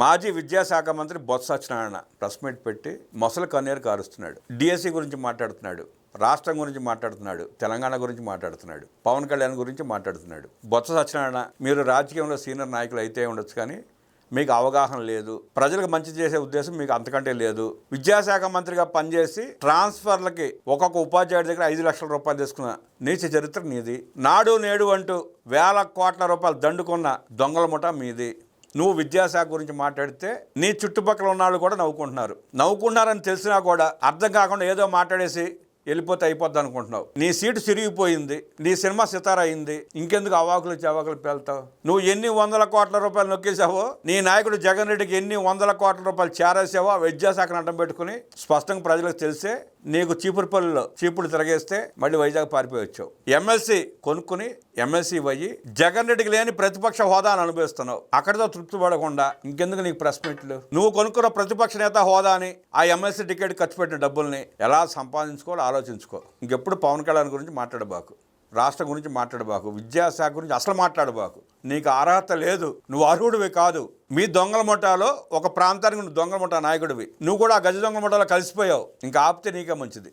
మాజీ విద్యాశాఖ మంత్రి బొత్స సత్యనారాయణ ప్రెస్ మీట్ పెట్టి మొసలు కన్నీరు కారుస్తున్నాడు. డిఎస్సి గురించి మాట్లాడుతున్నాడు, రాష్ట్రం గురించి మాట్లాడుతున్నాడు, తెలంగాణ గురించి మాట్లాడుతున్నాడు, పవన్ కళ్యాణ్ గురించి మాట్లాడుతున్నాడు. బొత్స సత్యనారాయణ, మీరు రాజకీయంలో సీనియర్ నాయకులు అయితే ఉండొచ్చు, కానీ మీకు అవగాహన లేదు, ప్రజలకు మంచి చేసే ఉద్దేశం మీకు అంతకంటే లేదు. విద్యాశాఖ మంత్రిగా పనిచేసి ట్రాన్స్ఫర్లకి ఒక్కొక్క ఉపాధ్యాయుడి దగ్గర 5 లక్షల రూపాయలు తీసుకున్న నీచ చరిత్ర నీది. నాడు నేడు అంటూ వేల కోట్ల రూపాయలు దండుకున్న దొంగల ముఠా మీది. నువ్వు విద్యాశాఖ గురించి మాట్లాడితే నీ చుట్టుపక్కల ఉన్న వాళ్ళు కూడా నవ్వుకున్నారని తెలిసినా కూడా అర్థం కాకుండా ఏదో మాట్లాడేసి వెళ్ళిపోతే అయిపోద్ది అనుకుంటున్నావు. నీ సీటు చిరిగిపోయింది, నీ సినిమా సితార అయింది, ఇంకెందుకు అవాకులు చవాకులు పేలుతావు? నువ్వు ఎన్ని వందల కోట్ల రూపాయలు నొక్కేసావో, నీ నాయకుడు జగన్ రెడ్డికి ఎన్ని వందల కోట్ల రూపాయలు చేరేసావో ఆ విద్యాశాఖను అడ్డం పెట్టుకుని స్పష్టంగా ప్రజలకు తెలిసే నీకు చీపురుపల్లిలో చీపుడు తిరగేస్తే మళ్ళీ వైజాగ్ పారిపోయి వచ్చావు. ఎమ్మెల్సీ కొనుక్కుని ఎమ్మెల్సీ అయ్యి జగన్ రెడ్డికి లేని ప్రతిపక్ష హోదాను అనుభవిస్తున్నావు. అక్కడితో తృప్తి పడకుండా ఇంకెందుకు నీకు ప్రెస్ మీట్లు? నువ్వు కొనుక్కున్న ప్రతిపక్ష నేత హోదాని, ఆ ఎమ్మెల్సీ టికెట్ ఖర్చు పెట్టిన డబ్బుల్ని ఎలా సంపాదించుకోవాలో ఆలోచించుకో. ఇంకెప్పుడు పవన్ కళ్యాణ్ గురించి మాట్లాడబాకు, రాష్ట్రం గురించి మాట్లాడబాకు, విద్యాశాఖ గురించి అసలు మాట్లాడబాకు. నీకు అర్హత లేదు, నువ్వు అర్హుడివి కాదు. మీ దొంగల ముఠాలో ఒక ప్రాంతానికి నువ్వు దొంగల ముఠా నాయకుడివి. నువ్వు కూడా ఆ గజ దొంగల ముఠాలో కలిసిపోయావు. ఇంకా ఆపితే నీకే మంచిది.